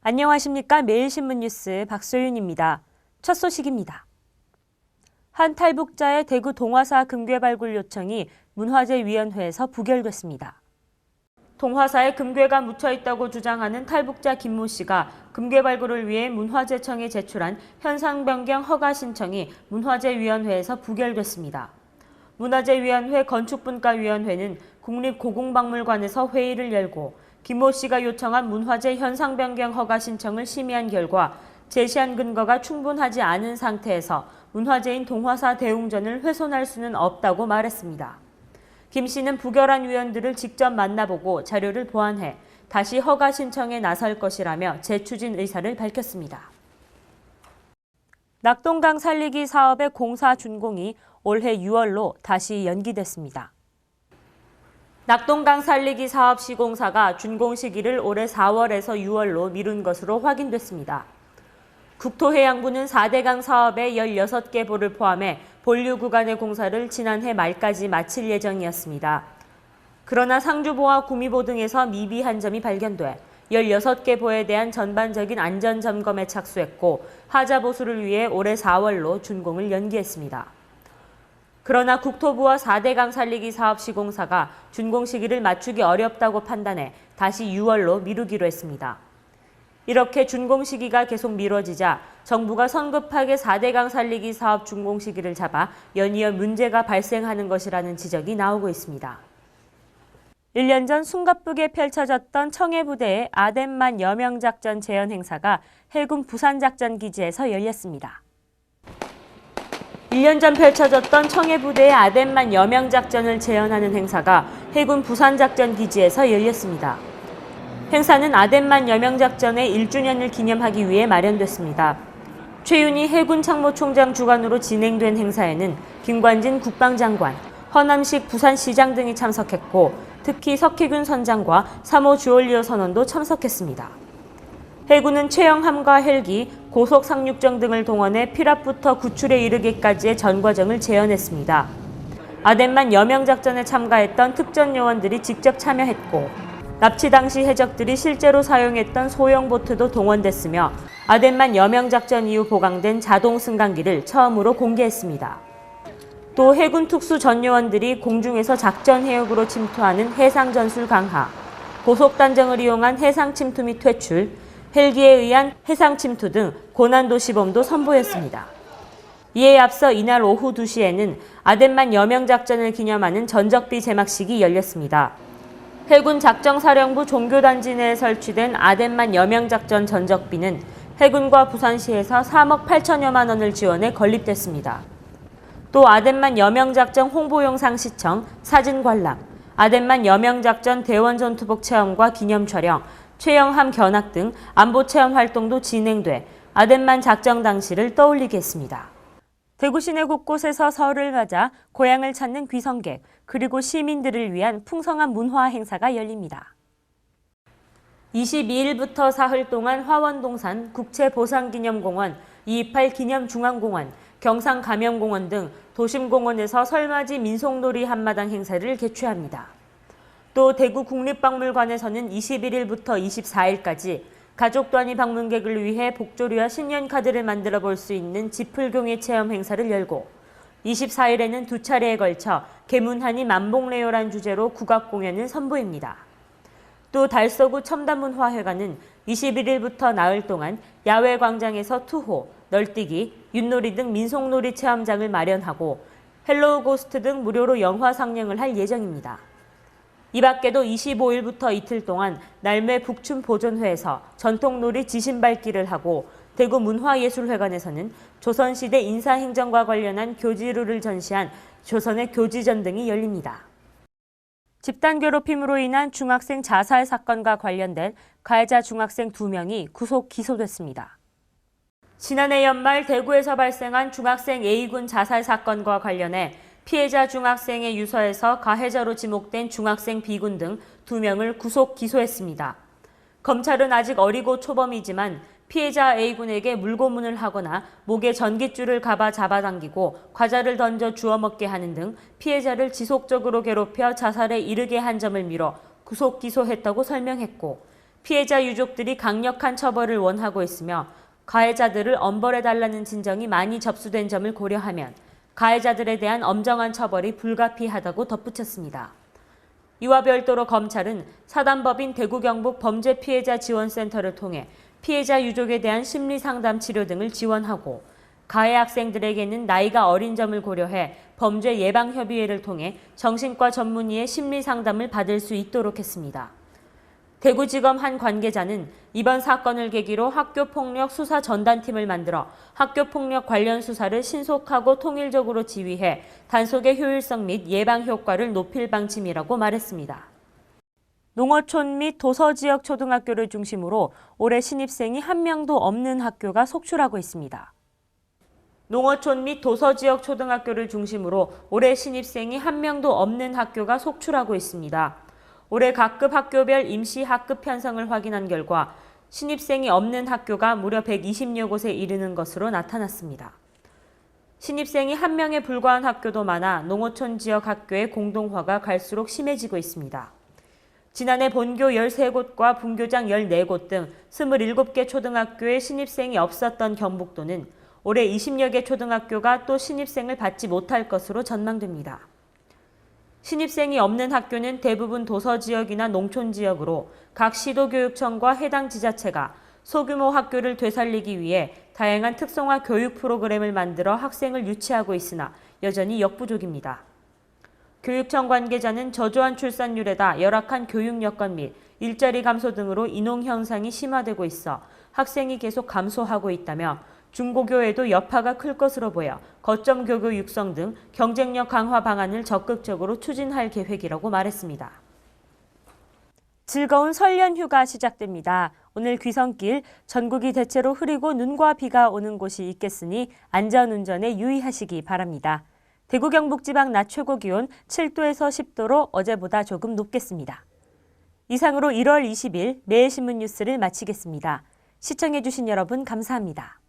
안녕하십니까. 매일신문 뉴스 박소윤입니다. 첫 소식입니다. 한 탈북자의 대구 동화사 금괴 발굴 요청이 문화재위원회에서 부결됐습니다. 동화사에 금괴가 묻혀 있다고 주장하는 탈북자 김모 씨가 금괴 발굴을 위해 문화재청에 제출한 현상 변경 허가 신청이 문화재위원회에서 부결됐습니다. 문화재위원회 건축분과위원회는 국립고궁박물관에서 회의를 열고 김모 씨가 요청한 문화재 현상 변경 허가 신청을 심의한 결과 제시한 근거가 충분하지 않은 상태에서 문화재인 동화사 대웅전을 훼손할 수는 없다고 말했습니다. 김 씨는 부결한 위원들을 직접 만나보고 자료를 보완해 다시 허가 신청에 나설 것이라며 재추진 의사를 밝혔습니다. 낙동강 살리기 사업의 공사 준공이 올해 6월로 다시 연기됐습니다. 낙동강 살리기 사업 시공사가 준공 시기를 올해 4월에서 6월로 미룬 것으로 확인됐습니다. 국토해양부는 4대강 사업의 16개 보를 포함해 본류 구간의 공사를 지난해 말까지 마칠 예정이었습니다. 그러나 상주보와 구미보 등에서 미비한 점이 발견돼 16개 보에 대한 전반적인 안전 점검에 착수했고 하자 보수를 위해 올해 4월로 준공을 연기했습니다. 그러나 국토부와 4대강 살리기 사업 시공사가 준공 시기를 맞추기 어렵다고 판단해 다시 6월로 미루기로 했습니다. 이렇게 준공 시기가 계속 미뤄지자 정부가 성급하게 4대강 살리기 사업 준공 시기를 잡아 연이어 문제가 발생하는 것이라는 지적이 나오고 있습니다. 1년 전 숨가쁘게 펼쳐졌던 청해부대의 아덴만 여명작전 재현 행사가 해군 부산작전기지에서 열렸습니다. 1년 전 펼쳐졌던 청해부대의 아덴만 여명작전을 재현하는 행사가 해군 부산작전기지에서 열렸습니다. 행사는 아덴만 여명작전의 1주년을 기념하기 위해 마련됐습니다. 최윤희 해군참모총장 주관으로 진행된 행사에는 김관진 국방장관, 허남식 부산시장 등이 참석했고 특히 석희균 선장과 3호 주얼리어 선원도 참석했습니다. 해군은 최영함과 헬기, 고속 상륙정 등을 동원해 피랍부터 구출에 이르기까지의 전 과정을 재현했습니다. 아덴만 여명작전에 참가했던 특전 요원들이 직접 참여했고 납치 당시 해적들이 실제로 사용했던 소형 보트도 동원됐으며 아덴만 여명작전 이후 보강된 자동 승강기를 처음으로 공개했습니다. 또 해군 특수 전 요원들이 공중에서 작전 해역으로 침투하는 해상 전술 강화, 고속단정을 이용한 해상 침투 및 퇴출, 헬기에 의한 해상 침투 등 고난도 시범도 선보였습니다. 이에 앞서 이날 오후 2시에는 아덴만 여명작전을 기념하는 전적비 제막식이 열렸습니다. 해군 작정사령부 종교단지 내에 설치된 아덴만 여명작전 전적비는 해군과 부산시에서 3억 8천여만 원을 지원해 건립됐습니다. 또 아덴만 여명작전 홍보영상 시청, 사진 관람, 아덴만 여명작전 대원전투복 체험과 기념 촬영, 최영함 견학 등 안보체험 활동도 진행돼 아덴만 작전 당시를 떠올리게 했습니다. 대구 시내 곳곳에서 설을 맞아 고향을 찾는 귀성객 그리고 시민들을 위한 풍성한 문화 행사가 열립니다. 22일부터 사흘 동안 화원동산 국채보상기념공원, 228 기념중앙공원, 경상가명공원 등 도심공원에서 설맞이 민속놀이 한마당 행사를 개최합니다. 또 대구 국립박물관에서는 21일부터 24일까지 가족 단위 방문객을 위해 복조류와 신년카드를 만들어 볼 수 있는 지풀경의 체험 행사를 열고 24일에는 두 차례에 걸쳐 개문하니 만복레요란 주제로 국악 공연을 선보입니다. 또 달서구 첨단문화회관은 21일부터 나흘 동안 야외 광장에서 투호, 널뛰기, 윷놀이 등 민속놀이 체험장을 마련하고 헬로우 고스트 등 무료로 영화 상영을 할 예정입니다. 이 밖에도 25일부터 이틀 동안 날매 북춘보존회에서 전통놀이 지신밟기를 하고 대구 문화예술회관에서는 조선시대 인사행정과 관련한 교지루를 전시한 조선의 교지전 등이 열립니다. 집단 괴롭힘으로 인한 중학생 자살 사건과 관련된 가해자 중학생 2명이 구속 기소됐습니다. 지난해 연말 대구에서 발생한 중학생 A군 자살 사건과 관련해 피해자 중학생의 유서에서 가해자로 지목된 중학생 B군 등 2명을 구속 기소했습니다. 검찰은 아직 어리고 초범이지만 피해자 A군에게 물고문을 하거나 목에 전깃줄을 감아 잡아당기고 과자를 던져 주워 먹게 하는 등 피해자를 지속적으로 괴롭혀 자살에 이르게 한 점을 미뤄 구속 기소했다고 설명했고 피해자 유족들이 강력한 처벌을 원하고 있으며 가해자들을 엄벌해달라는 진정이 많이 접수된 점을 고려하면 가해자들에 대한 엄정한 처벌이 불가피하다고 덧붙였습니다. 이와 별도로 검찰은 사단법인 대구경북 범죄피해자지원센터를 통해 피해자 유족에 대한 심리상담 치료 등을 지원하고 가해 학생들에게는 나이가 어린 점을 고려해 범죄 예방협의회를 통해 정신과 전문의의 심리상담을 받을 수 있도록 했습니다. 대구지검 한 관계자는 이번 사건을 계기로 학교폭력 수사 전단팀을 만들어 학교폭력 관련 수사를 신속하고 통일적으로 지휘해 단속의 효율성 및 예방 효과를 높일 방침이라고 말했습니다. 농어촌 및 도서지역 초등학교를 중심으로 올해 신입생이 한 명도 없는 학교가 속출하고 있습니다. 농어촌 및 도서지역 초등학교를 중심으로 올해 신입생이 한 명도 없는 학교가 속출하고 있습니다. 올해 각급 학교별 임시 학급 편성을 확인한 결과 신입생이 없는 학교가 무려 120여 곳에 이르는 것으로 나타났습니다. 신입생이 한 명에 불과한 학교도 많아 농어촌 지역 학교의 공동화가 갈수록 심해지고 있습니다. 지난해 본교 13곳과 분교장 14곳 등 27개 초등학교에 신입생이 없었던 경북도는 올해 20여 개 초등학교가 또 신입생을 받지 못할 것으로 전망됩니다. 신입생이 없는 학교는 대부분 도서지역이나 농촌지역으로 각 시도교육청과 해당 지자체가 소규모 학교를 되살리기 위해 다양한 특성화 교육 프로그램을 만들어 학생을 유치하고 있으나 여전히 역부족입니다. 교육청 관계자는 저조한 출산율에다 열악한 교육 여건 및 일자리 감소 등으로 인원 현상이 심화되고 있어 학생이 계속 감소하고 있다며 중고교에도 여파가 클 것으로 보여 거점 교교 육성 등 경쟁력 강화 방안을 적극적으로 추진할 계획이라고 말했습니다. 즐거운 설 연휴가 시작됩니다. 오늘 귀성길 전국이 대체로 흐리고 눈과 비가 오는 곳이 있겠으니 안전운전에 유의하시기 바랍니다. 대구 경북 지방 낮 최고 기온 7도에서 10도로 어제보다 조금 높겠습니다. 이상으로 1월 20일 매일신문 뉴스를 마치겠습니다. 시청해주신 여러분 감사합니다.